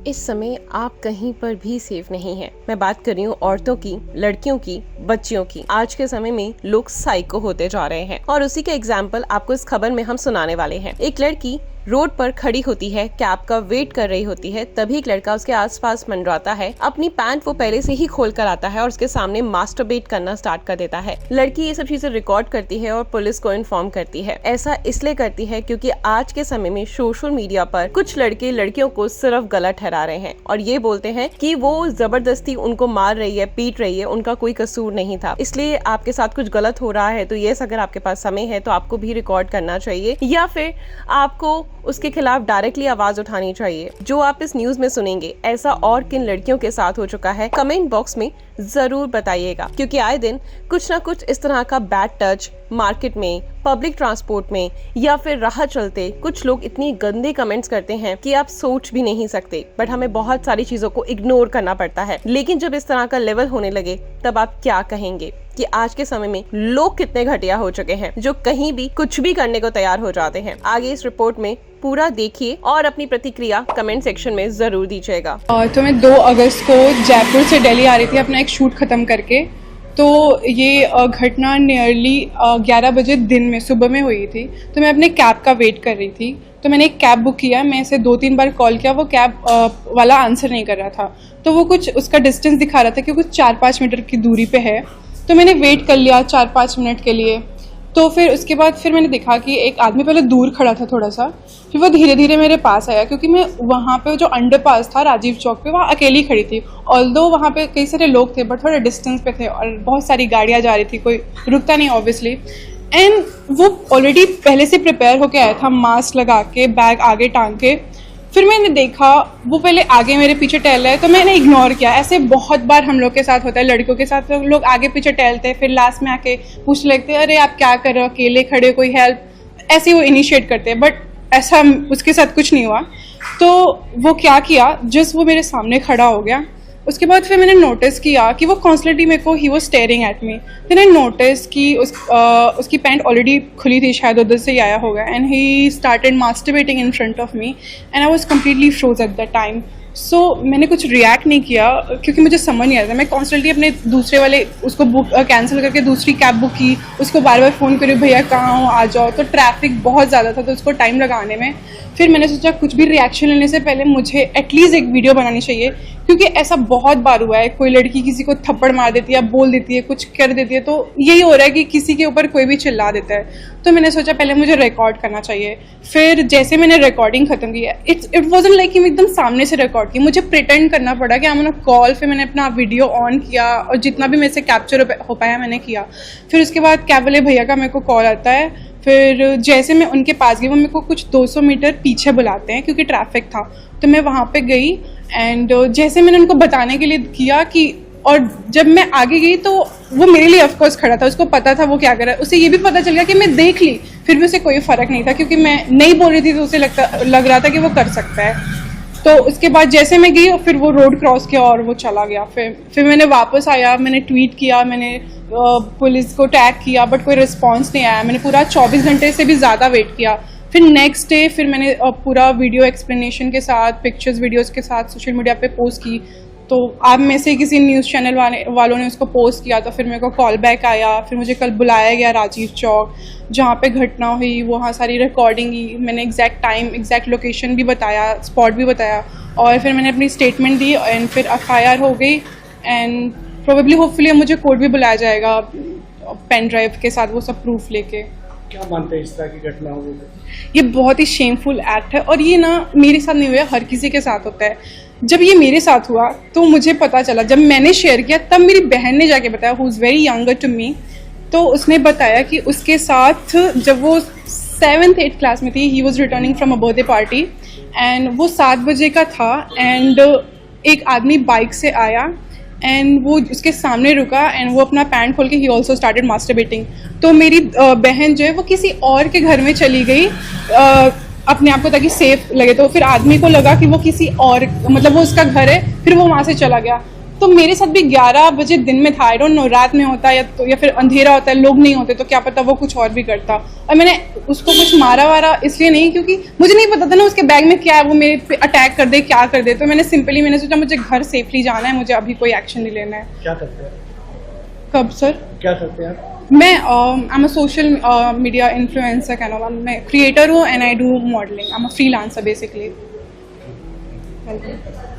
इस समय आप कहीं पर भी सेफ नहीं हैं। मैं बात कर रही हूँ औरतों की, लड़कियों की, बच्चियों की। आज के समय में लोग साइको होते जा रहे हैं और उसी का एग्जाम्पल आपको इस खबर में हम सुनाने वाले हैं। एक लड़की रोड पर खड़ी होती है, कैब का वेट कर रही होती है, तभी एक लड़का उसके आसपास मंडराता है। अपनी पैंट वो पहले से ही खोल कर आता है और उसके सामने मास्टरबेट करना स्टार्ट कर देता है। लड़की ये सब चीजें रिकॉर्ड करती है और पुलिस को इन्फॉर्म करती है। ऐसा इसलिए करती है क्योंकि आज के समय में सोशल मीडिया पर कुछ लड़के लड़कियों को सिर्फ गलत ठहरा रहे हैं और ये बोलते हैं कि वो जबरदस्ती उनको मार रही है, पीट रही है, उनका कोई कसूर नहीं था। इसलिए आपके साथ कुछ गलत हो रहा है तो ये अगर आपके पास समय है तो आपको भी रिकॉर्ड करना चाहिए या फिर आपको उसके खिलाफ डायरेक्टली आवाज उठानी चाहिए। जो आप इस न्यूज में सुनेंगे ऐसा और किन लड़कियों के साथ हो चुका है, कमेंट बॉक्स में जरूर बताइएगा, क्योंकि आए दिन कुछ ना कुछ इस तरह का बैड टच मार्केट में, पब्लिक ट्रांसपोर्ट में या फिर राह चलते कुछ लोग इतनी गंदे कमेंट्स करते हैं कि आप सोच भी नहीं सकते। बट हमें बहुत सारी चीजों को इग्नोर करना पड़ता है। लेकिन जब इस तरह का लेवल होने लगे तब आप क्या कहेंगे कि आज के समय में लोग कितने घटिया हो चुके हैं जो कहीं भी कुछ भी करने को तैयार हो जाते हैं। आगे इस रिपोर्ट में पूरा देखिए और अपनी प्रतिक्रिया कमेंट सेक्शन में जरूर दीजिएगा। तो मैं 2 अगस्त को जयपुर से दिल्ली आ रही थी अपना एक शूट खत्म करके। तो ये घटना नियरली 11 बजे दिन में सुबह में हुई थी। तो मैं अपने कैब का वेट कर रही थी। तो मैंने एक कैब बुक किया, मैं इसे 2-3 बार कॉल किया, वो कैब वाला आंसर नहीं कर रहा था। तो वो कुछ उसका डिस्टेंस दिखा रहा था कि कुछ 4-5 मीटर की दूरी पे है। तो मैंने वेट कर लिया 4-5 मिनट के लिए। तो फिर उसके बाद फिर मैंने देखा कि एक आदमी पहले दूर खड़ा था थोड़ा सा, फिर वो धीरे धीरे मेरे पास आया, क्योंकि मैं वहाँ पे जो अंडरपास था राजीव चौक पे, वहाँ अकेली खड़ी थी। ऑल्दो वहाँ पे कई सारे लोग थे बट थोड़े डिस्टेंस पे थे और बहुत सारी गाड़ियाँ जा रही थी, कोई रुकता नहीं ऑब्वियसली। एंड वो ऑलरेडी पहले से प्रिपेयर होके आया था, मास्क लगा के, बैग आगे टांग के। फिर मैंने देखा वो पहले आगे मेरे पीछे टहल रहा है, तो मैंने इग्नोर किया। ऐसे बहुत बार हम लोग के साथ होता है, लड़कों के साथ लोग आगे पीछे टहलते हैं, फिर लास्ट में आके पूछने लगते हैं, अरे आप क्या कर रहे हो, अकेले खड़े, कोई हेल्प, ऐसे वो इनिशिएट करते हैं। बट ऐसा उसके साथ कुछ नहीं हुआ। तो वो क्या किया, जस्ट वो मेरे सामने खड़ा हो गया। उसके बाद फिर मैंने नोटिस किया कि वो कॉन्स्टेंटली मेरे को ही वो staring at me. Then I notice कि उसकी पैंट ऑलरेडी खुली थी, शायद उधर से ही आया होगा। And he started masturbating in front of me and I was completely froze at that time. So मैंने कुछ रिएक्ट नहीं किया क्योंकि मुझे समझ नहीं आ रहा था। मैं कॉन्स्टेंटली अपने दूसरे वाले उसको बुक कैंसिल करके दूसरी कैब बुक की, उसको बार बार फ़ोन करी, भैया कहाँ हो, आ जाओ। तो ट्रैफिक बहुत ज़्यादा था तो उसको टाइम लगाने में फिर मैंने सोचा कुछ भी रिएक्शन लेने से पहले मुझे एटलीस्ट एक वीडियो बनानी चाहिए, क्योंकि ऐसा बहुत बार हुआ है, कोई लड़की किसी को थप्पड़ मार देती है, बोल देती है, कुछ कर देती है, तो यही हो रहा है कि किसी के ऊपर कोई भी चिल्ला देता है। तो मैंने सोचा पहले मुझे रिकॉर्ड करना चाहिए। फिर जैसे मैंने रिकॉर्डिंग खत्म की, इट वाजंट लाइक कि मैं एकदम सामने से रिकॉर्ड की, मुझे प्रिटेंड करना पड़ा कि I am on a call. फिर मैंने अपना वीडियो ऑन किया और जितना भी मेरे से कैप्चर हो पाया मैंने किया। फिर उसके बाद कैब वाले भैया का मेरे को कॉल आता है। फिर जैसे मैं उनके पास गई, वो मेरे को कुछ 200 मीटर पीछे बुलाते हैं क्योंकि ट्रैफिक था। तो मैं वहाँ पे गई एंड जैसे मैंने उनको बताने के लिए किया कि, और जब मैं आगे गई तो वो मेरे लिए ऑफकोर्स खड़ा था, उसको पता था वो क्या कर रहा है। उसे ये भी पता चल गया कि मैं देख ली, फिर भी उसे कोई फर्क नहीं था क्योंकि मैं नहीं बोल रही थी तो उसे लग रहा था कि वो कर सकता है। तो उसके बाद जैसे मैं गई फिर वो रोड क्रॉस किया और वो चला गया। फिर मैंने वापस आया, मैंने ट्वीट किया, मैंने पुलिस को टैग किया बट कोई रिस्पांस नहीं आया। मैंने पूरा 24 घंटे से भी ज़्यादा वेट किया। फिर नेक्स्ट डे फिर मैंने पूरा वीडियो एक्सप्लेनेशन के साथ, पिक्चर्स वीडियोस के साथ सोशल मीडिया पे पोस्ट की। तो आप में से किसी न्यूज़ चैनल वालों ने उसको पोस्ट किया तो फिर मेरे को कॉल बैक आया। फिर मुझे कल बुलाया गया राजीव चौक, जहाँ पे घटना हुई, वहाँ सारी रिकॉर्डिंग की, मैंने एग्जैक्ट टाइम, एग्जैक्ट लोकेशन भी बताया, स्पॉट भी बताया और फिर मैंने अपनी स्टेटमेंट दी एंड फिर FIR हो गई। एंड प्रोबेबली होपफुली मुझे कोर्ट भी बुलाया जाएगा पेन ड्राइव के साथ, वो सब प्रूफ लेके। क्या मानते हैं इस तरह की घटना हो गई? ये बहुत ही शेमफुल एक्ट है और ये ना मेरे साथ नहीं हुआ, हर किसी के साथ होता है। जब ये मेरे साथ हुआ तो मुझे पता चला, जब मैंने शेयर किया तब मेरी बहन ने जाके बताया, who is very younger to me. तो उसने बताया कि उसके साथ जब वो 7th-8th क्लास में थी, he was returning from a birthday party and वो 7 बजे का था एंड एक आदमी बाइक से आया एंड वो उसके सामने रुका एंड वो अपना पैंट खोल के ही ऑल्सो स्टार्टेड मास्टरबेटिंग। तो मेरी बहन जो है वो किसी और के घर में चली गई अपने आप को ताकि सेफ लगे। तो फिर आदमी को लगा कि वो किसी और, मतलब वो उसका घर है, फिर वो वहाँ से चला गया। तो मेरे साथ भी 11 बजे दिन में था, आई डोंट नो रात में होता है या फिर अंधेरा होता है, लोग नहीं होते तो क्या पता वो कुछ और भी करता। और मैंने उसको कुछ मारा वारा इसलिए नहीं क्योंकि मुझे नहीं पता था ना उसके बैग में क्या है, वो मेरे पे अटैक कर दे क्या कर दे। तो मैंने सोचा मुझे घर सेफली जाना है, मुझे अभी कोई एक्शन नहीं लेना है। क्या करते हैं? कब सर? क्या करते हैं आप? मैं I am a social media influencer कहना हुआ, मैं क्रिएटर हूँ and I do modelling, I am a freelancer basically.